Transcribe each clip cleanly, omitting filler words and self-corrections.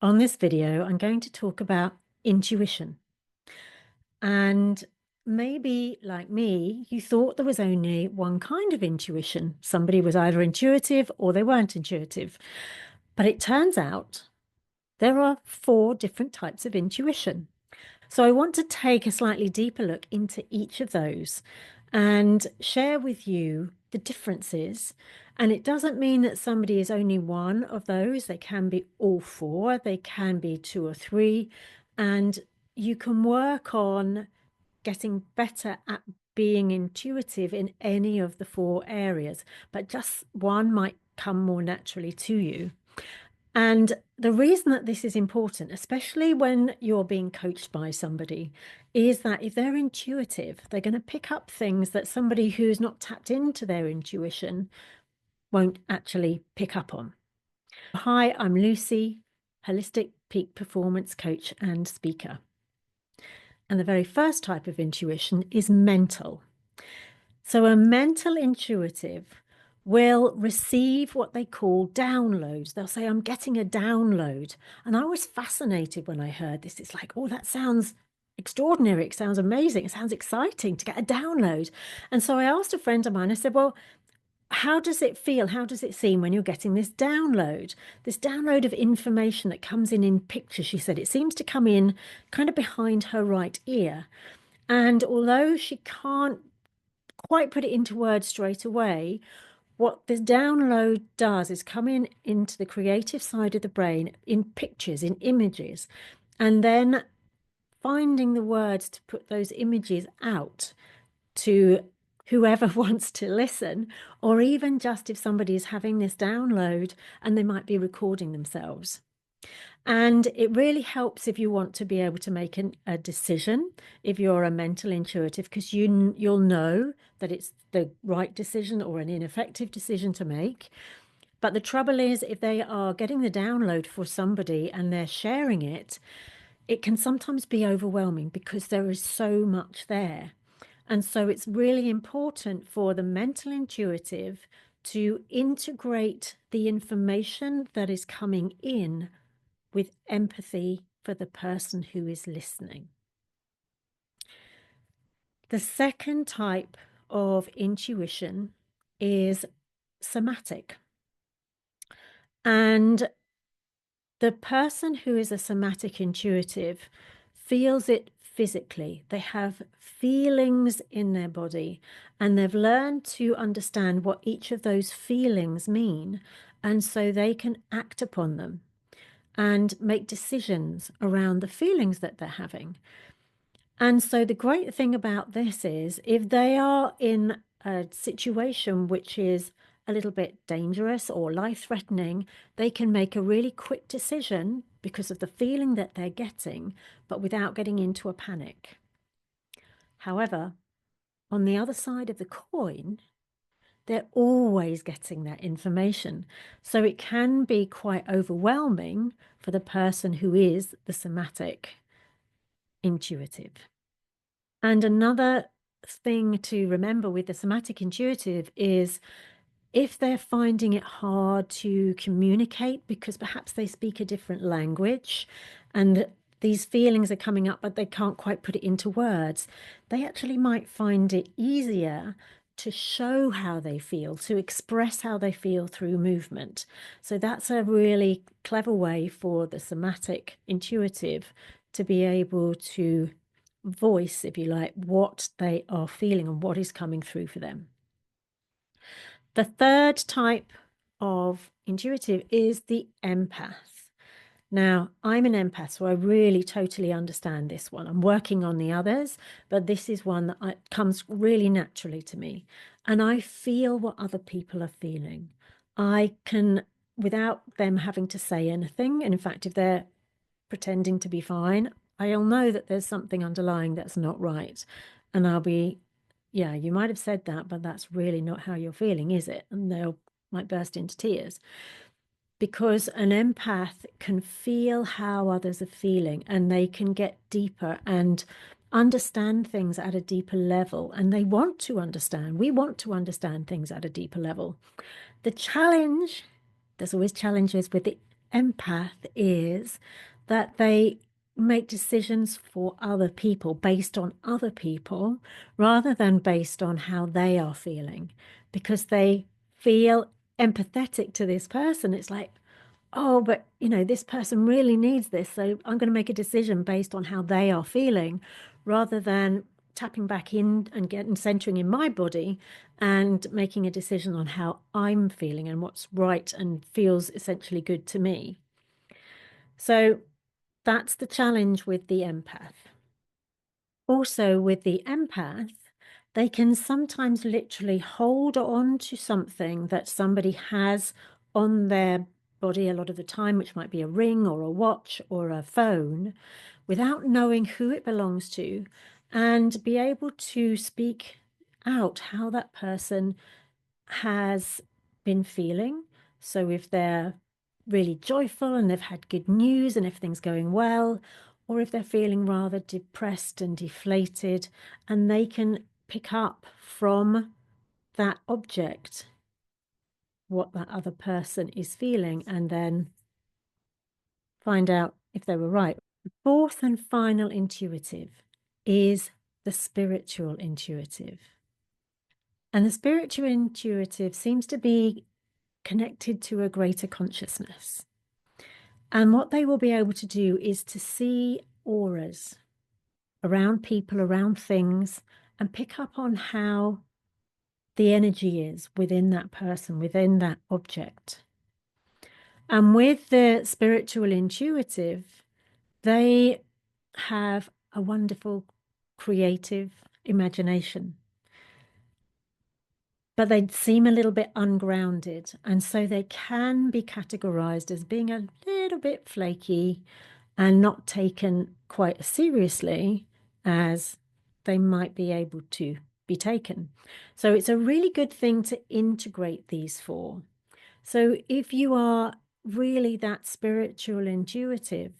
On this video, I'm going to talk about intuition. And maybe, like me, you thought there was only one kind of intuition. Somebody was either intuitive or they weren't intuitive. But it turns out there are 4 different types of intuition. So I want to take a slightly deeper look into each of those and share with you the differences. And it doesn't mean that somebody is only one of those. They can be all 4, they can be 2 or 3, and you can work on getting better at being intuitive in any of the 4 areas, but just one might come more naturally to you. And the reason that this is important, especially when you're being coached by somebody, is that if they're intuitive, they're going to pick up things that somebody who's not tapped into their intuition won't actually pick up on. Hi, I'm Lucy, holistic peak performance coach and speaker. And the very first type of intuition is mental. So a mental intuitive will receive what they call downloads. They'll say, I'm getting a download. And I was fascinated when I heard this. It's like, oh, that sounds extraordinary. It sounds amazing. It sounds exciting to get a download. And so I asked a friend of mine, I said, well, how does it feel? How does it seem when you're getting this download of information that comes in pictures? She said it seems to come in kind of behind her right ear. And although she can't quite put it into words straight away, what this download does is come into the creative side of the brain in pictures, in images, and then finding the words to put those images out to whoever wants to listen, or even just if somebody is having this download and they might be recording themselves. And it really helps if you want to be able to make a decision, if you're a mental intuitive, because you'll know that it's the right decision or an ineffective decision to make. But the trouble is, if they are getting the download for somebody and they're sharing it, it can sometimes be overwhelming because there is so much there. And so it's really important for the mental intuitive to integrate the information that is coming in with empathy for the person who is listening. The second type of intuition is somatic. And the person who is a somatic intuitive feels it physically. They have feelings in their body and they've learned to understand what each of those feelings mean. And so they can act upon them and make decisions around the feelings that they're having. And so the great thing about this is if they are in a situation which is a little bit dangerous or life-threatening, they can make a really quick decision because of the feeling that they're getting, but without getting into a panic. However, on the other side of the coin, they're always getting that information. So it can be quite overwhelming for the person who is the somatic intuitive. And another thing to remember with the somatic intuitive is if they're finding it hard to communicate because perhaps they speak a different language and these feelings are coming up, but they can't quite put it into words, they actually might find it easier to show how they feel, to express how they feel through movement. So that's a really clever way for the somatic intuitive to be able to voice, if you like, what they are feeling and what is coming through for them. The third type of intuitive is the empath. Now, I'm an empath, so I really totally understand this one. I'm working on the others, but this is one that comes really naturally to me. And I feel what other people are feeling. I can, without them having to say anything, and in fact, if they're pretending to be fine, I'll know that there's something underlying that's not right. And I'll be, yeah, you might have said that, but that's really not how you're feeling, is it? And they'll might burst into tears. Because an empath can feel how others are feeling and they can get deeper and understand things at a deeper level. And they want to understand. We want to understand things at a deeper level. The challenge, there's always challenges with the empath is that they make decisions for other people based on other people rather than based on how they are feeling, because they feel empathetic to this person. It's like, oh, but this person really needs this, so I'm going to make a decision based on how they are feeling rather than tapping back in and getting centering in my body and making a decision on how I'm feeling and what's right and feels essentially good to me. So that's the challenge with the empath. Also, with the empath, they can sometimes literally hold on to something that somebody has on their body a lot of the time, which might be a ring or a watch or a phone, without knowing who it belongs to, and be able to speak out how that person has been feeling. So if they're really joyful and they've had good news and everything's going well, or if they're feeling rather depressed and deflated, and they can pick up from that object what that other person is feeling and then find out if they were right. The fourth and final intuitive is the spiritual intuitive. And the spiritual intuitive seems to be connected to a greater consciousness. And what they will be able to do is to see auras around people, around things, and pick up on how the energy is within that person, within that object. And with the spiritual intuitive, they have a wonderful creative imagination, but they seem a little bit ungrounded. And so they can be categorized as being a little bit flaky and not taken quite as seriously as they might be able to be taken. So it's a really good thing to integrate these four. So if you are really that spiritual intuitive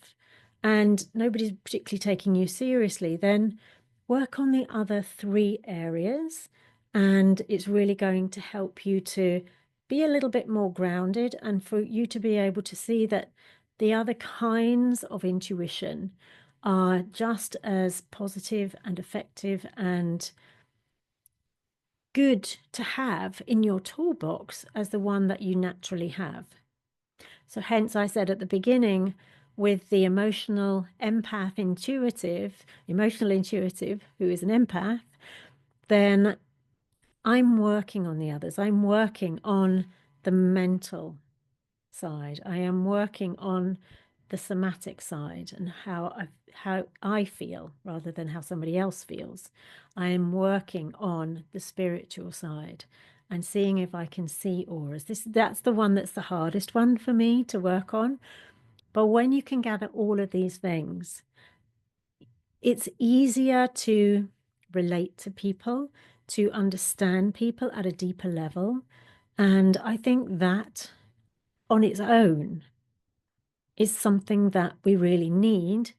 and nobody's particularly taking you seriously, then work on the other three areas, and it's really going to help you to be a little bit more grounded and for you to be able to see that the other kinds of intuition are just as positive and effective and good to have in your toolbox as the one that you naturally have. So hence I said at the beginning, with the emotional intuitive, who is an empath, then I'm working on the others. I'm working on the mental side. I am working on the somatic side and how I feel rather than how somebody else feels. I am working on the spiritual side and seeing if I can see auras. That's the one that's the hardest one for me to work on. But when you can gather all of these things, it's easier to relate to people, to understand people at a deeper level. And I think that on its own is something that we really need,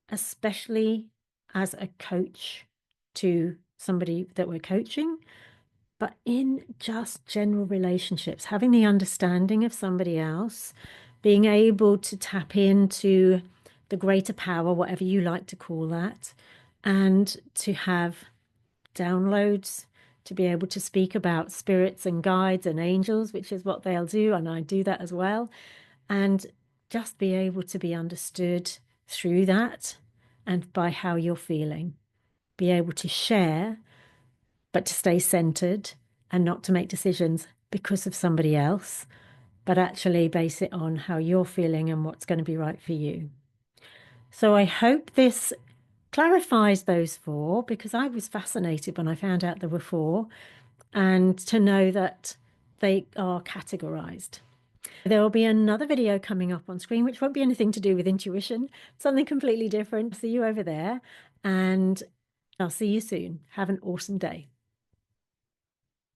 especially as a coach to somebody that we're coaching, but in just general relationships, having the understanding of somebody else, being able to tap into the greater power, whatever you like to call that, and to have downloads, to be able to speak about spirits and guides and angels, which is what they'll do, and I do that as well, and just be able to be understood through that and by how you're feeling, be able to share, but to stay centered and not to make decisions because of somebody else, but actually base it on how you're feeling and what's going to be right for you. So I hope this clarifies those four, because I was fascinated when I found out there were four, and to know that they are categorized. There will be another video coming up on screen, which won't be anything to do with intuition, something completely different. See you over there, and I'll see you soon. Have an awesome day.